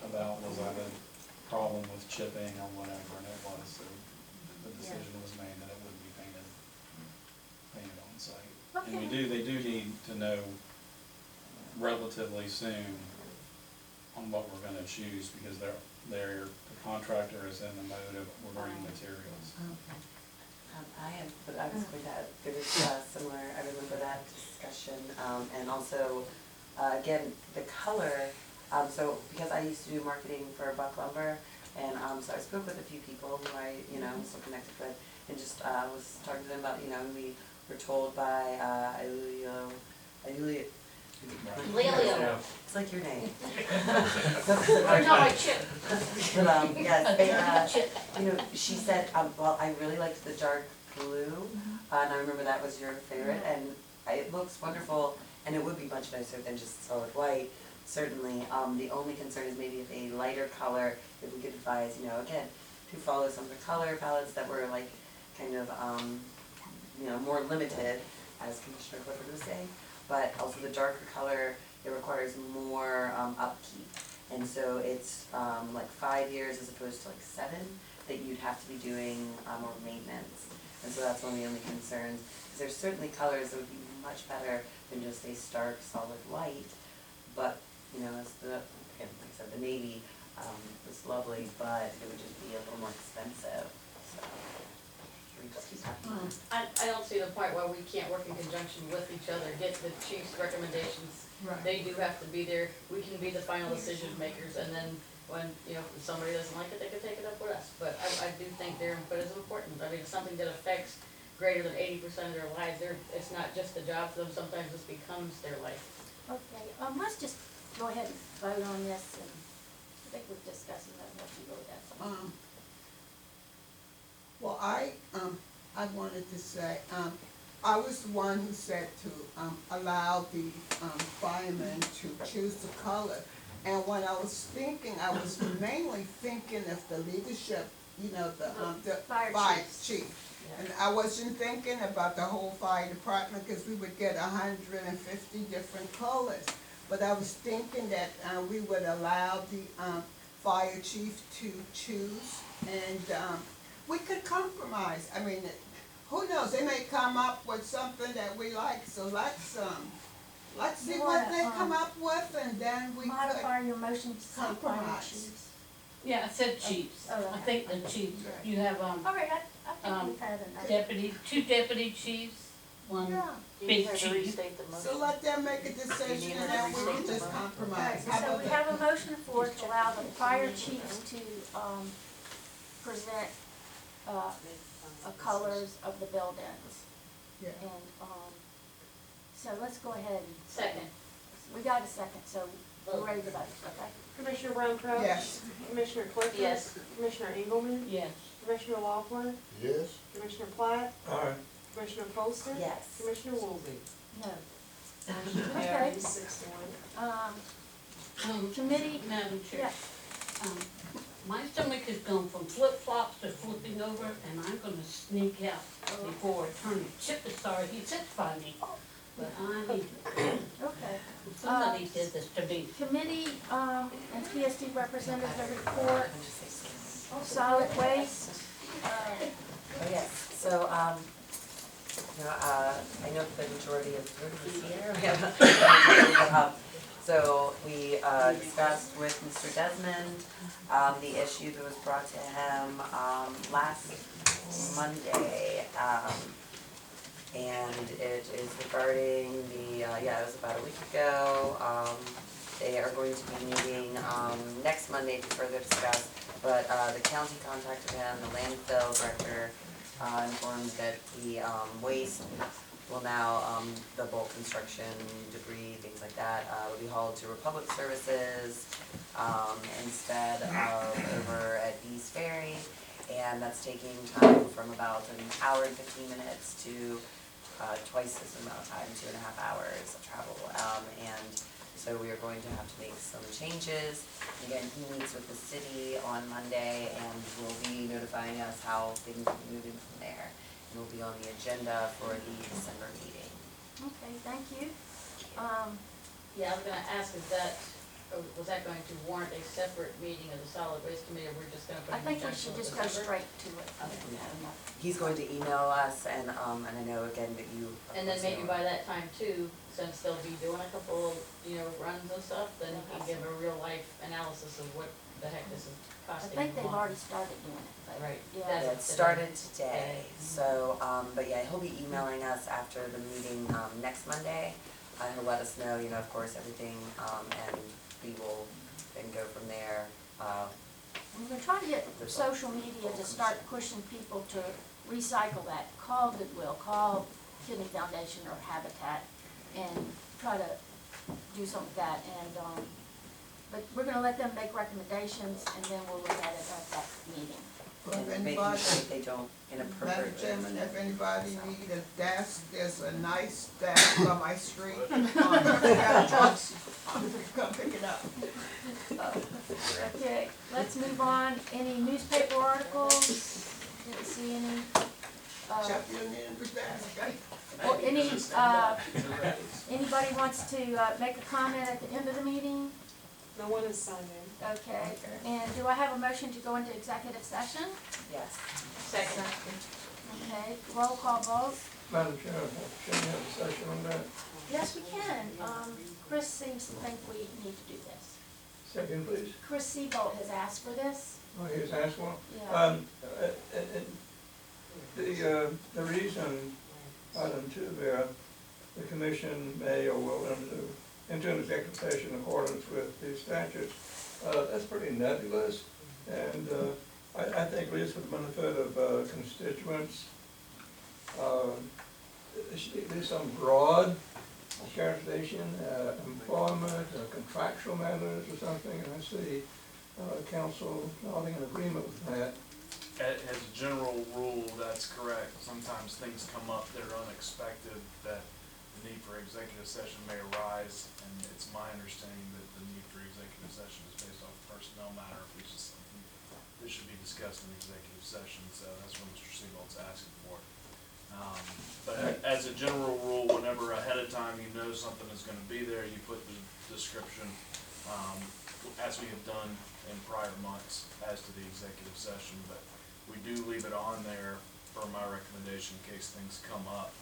about was that a problem with chipping or whatever, and it was, so the decision was made that it would be painted on site. And they do need to know relatively soon on what we're gonna choose, because the contractor is in the mode of ordering materials. I was going to, there was similar, I remember that discussion, and also, again, the color, so, because I used to do marketing for Buck Lumber, and, so I spoke with a few people who I, you know, I'm still connected with, and just, was talking to them about, you know, and we were told by, Lelio. It's like your name. Or not like Chip. But, yes, you know, she said, well, I really liked the dark blue, and I remember that was your favorite, and it looks wonderful, and it would be much nicer than just solid white, certainly. The only concern is maybe if a lighter color, if we could advise, you know, again, to follow some of the color palettes that were like, kind of, you know, more limited, as Commissioner Clifford was saying, but also the darker color, it requires more upkeep. And so it's like 5 years as opposed to like 7 that you'd have to be doing more maintenance. And so that's one of the only concerns. Because there's certainly colors that would be much better than just a stark solid white. But, you know, as again, like I said, the navy was lovely, but it would just be a little more expensive. So we just keep talking about it. I don't see the point why we can't work in conjunction with each other, get the chief's recommendations. They do have to be there, we can be the final decision makers, and then when, you know, if somebody doesn't like it, they can take it up with us. But I do think their input is important. I mean, it's something that affects greater than 80% of their lives. It's not just a job for them, sometimes this becomes their life. Okay, let's just go ahead and vote on this, and I think we're discussing that, what you vote at. Well, I wanted to say, I was the one who said to, allow the, firemen to choose the color. And when I was thinking, I was mainly thinking of the leadership, you know, the Fire fire chiefs. chief. And I wasn't thinking about the whole fire department, cause we would get 150 different colors. but I was thinking that, we would allow the, fire chief to choose, and, we could compromise. I mean, who knows, they may come up with something that we like, so let's see You what wanna, they come up with, and then we could Modify your motion to say fire compromise. chiefs. Yeah, I said chiefs. Oh, I think the chiefs, you have, All right, I think we've had enough. deputy, 2 deputy chiefs, 1 Yeah, big chief. so let them make a decision, and then we can just compromise. How So about we that? have a motion for to allow the fire chiefs to, present, colors of the buildings. Yeah. And, so let's go ahead and. Second. We got a second, so we're ready to vote, okay? Commissioner Brown Crouch? Yes. Commissioner Clifford? Yes. Commissioner Engelmann? Yes. Commissioner Laughlin? Yes? Commissioner Platt? Aye. Commissioner Poston? Yes. Commissioner Woolsey? No. Motion Okay. carries 6 to 1. Committee, Madam Chair. yeah, My stomach has gone from flip-flops to flipping over, and I'm gonna sneak out before Attorney Chip is sorry he sits by me. But I need, okay. somebody did this to me. Committee, and PSD representative report, solid waste, Oh, yes, so, I know the majority of the group is here. So we, discussed with Mr. Desmond, the issue that was brought to him, last Monday. And it is regarding the, it was about a week ago. They are going to be meeting, next Monday to further discuss, but, the county contacted him, the landfill director, informed that the, waste will now, the bulk construction, debris, things like that, will be hauled to Republic Services, instead of over at East Ferry. And that's taking time from about an hour and 15 minutes to twice this amount of time, 2.5 hours of travel. And so we are going to have to make some changes. Again, he meets with the city on Monday and will be notifying us how things will be moving from there. And will be on the agenda for the December meeting. okay, thank you. Yeah, I was gonna ask, was that going to warrant a separate meeting of the solid waste committee, or we're just gonna put I an think we injunction should with just go December? straight to it. He's going to email us and I know again that you. And then maybe by that time too, since they'll be doing a couple, runs and stuff, then he can give a real life analysis of what the heck this is I costing. think they've him. already started doing it, but, Right. yeah. Yeah, it started today, so, but yeah, he'll be emailing us after the meeting, next Monday. He'll let us know, of course, everything, and we will then go from there. We're gonna try to get social media to start pushing people to recycle that. Call Goodwill, call Kidney Foundation or Habitat, and try to do something with that. And, but we're gonna let them make recommendations, and then we'll look at it at that meeting. If Making anybody, sure they don't Madam inappropriately. Chairman, if anybody need a desk, there's a nice desk on my street. Come pick it up. Okay, let's move on. Any newspaper articles? Didn't see any. Check your name for desk. Or any, anybody wants to, make a comment at the end of the meeting? No one is signed in. Okay, and do I have a motion to go into executive session? Yes. Second. Okay, roll call vote. Madam Chair, should we have a session on that? Yes, we can. Chris seems to think we need to do this. Second, please. Chris Seabolt has asked for this. Oh, here's asked one. Yeah. The reason, item 2 there, the commission may or will enter an executive session in accordance with the statutes, that's pretty nebulous. And I think at least for the benefit of constituents, there should be some broad characterization, employment, contractual matters or something, and I see council nodding in agreement with that. As a general rule, that's correct. Sometimes things come up that are unexpected, that the need for executive session may arise, and it's my understanding that the need for executive session is based off personnel matter, which is something that should be discussed in executive session, so that's what Mr. Seabolt's asking for. But as a general rule, whenever ahead of time you know something is gonna be there, you put the description, as we have done in prior months as to the executive session, but we do leave it on there for my recommendation in case things come up,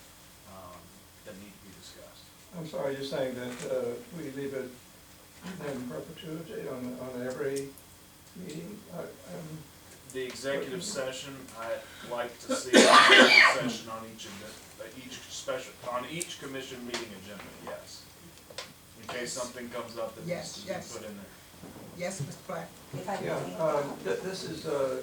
that need to be discussed. I'm sorry, you're saying that, we leave it in perpetuity on every meeting? The executive session, I like to see an executive session on each commission meeting agenda, yes. In case something comes up that needs to be Yes, yes. put in there. Yes, Mr. Black. If I Yeah, may, this is a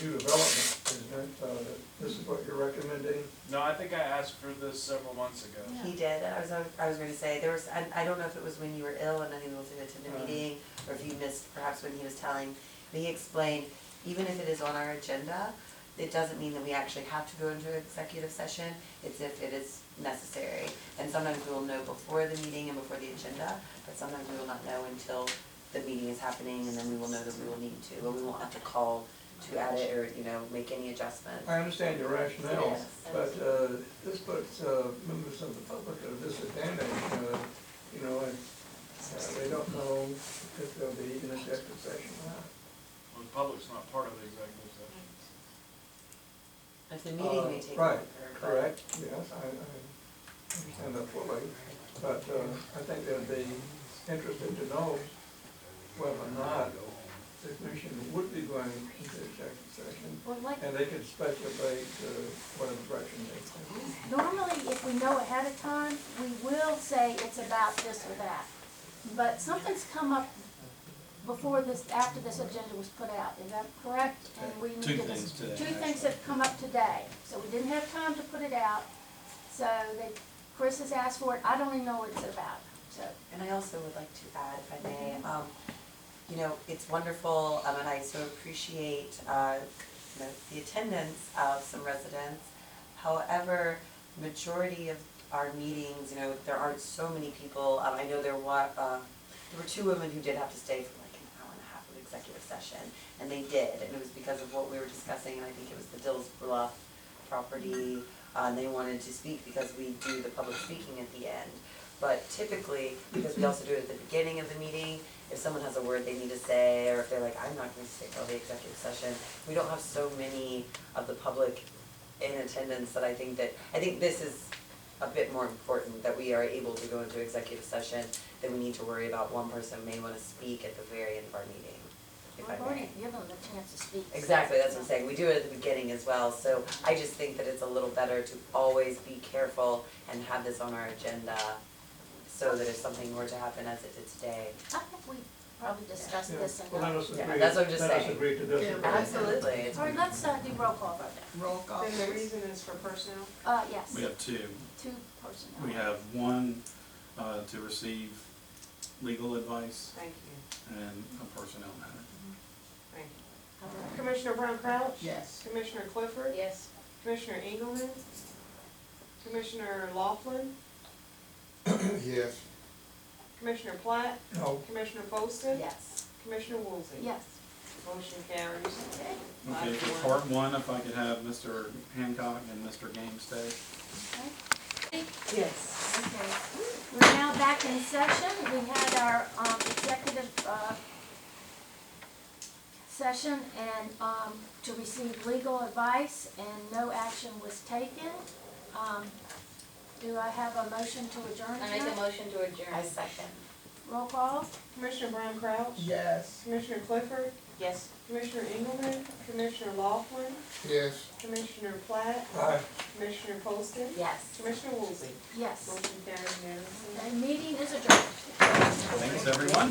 new development, isn't it? This is what you're recommending? No, I think I asked for this several months ago. he did, and I was gonna say, there was, I don't know if it was when you were ill and unable to attend the meeting, or if you missed perhaps when he was telling, but he explained, even if it is on our agenda, it doesn't mean that we actually have to go into executive session, it's if it is necessary. And sometimes we will know before the meeting and before the agenda, but sometimes we will not know until the meeting is happening, and then we will know that we will need to, but we won't have to call to add it or, make any adjustments. I understand your rationale, Yes. but this puts members of the public at a disadvantage, and they don't know if there'll be an executive session or not. Well, the public's not part of the executive session. If the meeting may take Right, longer, but- correct, yes, I understand that fully, but I think it'd be interesting to know whether or not the commission would be going into executive session, Well, like, and they could speculate whatever direction they take. normally, if we know ahead of time, we will say it's about this or that. But something's come up before this, after this agenda was put out, is that correct? And we need Two to- things today, Two things have come up today, so we didn't have time to put it out, so Chris has asked for it, I don't even know what it's about, so. And I also would like to add, if I may, it's wonderful, and I so appreciate, the attendance of some residents. However, majority of our meetings, there aren't so many people. I know there were two women who did have to stay for like an hour and a half of executive session, and they did, and it was because of what we were discussing, and I think it was the Dills Bluff property, and they wanted to speak because we do the public speaking at the end. But typically, because we also do it at the beginning of the meeting, if someone has a word they need to say, or if they're like, I'm not going to stay till the executive session, we don't have so many of the public in attendance that I think this is a bit more important, that we are able to go into executive session, than we need to worry about one person may want to speak at the very end of our meeting, if I We've already may. given them the chance to speak. Exactly, that's what I'm saying, we do it at the beginning as well, so I just think that it's a little better to always be careful and have this on our agenda, so that if something were to happen as it did today. I think we probably discussed Yeah, this and. well, let us Yeah, agree, that's what I'm just let us saying. agree to disagree. Absolutely, it's All right, let's do roll call vote Roll call, And the please. reason is for personnel? then. Yes, We have two. two personnel. We have one to receive legal advice Thank you, and a personnel matter. thank you. Commissioner Brown Crouch? Yes. Commissioner Clifford? Yes. Commissioner Engelmann? Commissioner Laughlin? Yes. Commissioner Platt? No, Commissioner Poston? Yes. Commissioner Woolsey? Yes. Motion carries. Okay. Okay, for part one, if I could have Mr. Hancock and Mr. Game stay. Yes. Okay. We're now back in session. We had our executive session and to receive legal advice, and no action was taken. Do I have a motion to adjourn? I make a motion to adjourn. I second. Roll call? Commissioner Brown Crouch? Yes. Commissioner Clifford? Yes. Commissioner Engelmann? Commissioner Laughlin? Yes. Commissioner Platt? aye. Commissioner Poston? Yes. Commissioner Woolsey? Yes. Motion carries unanimously. The meeting is adjourned. Thanks, everyone.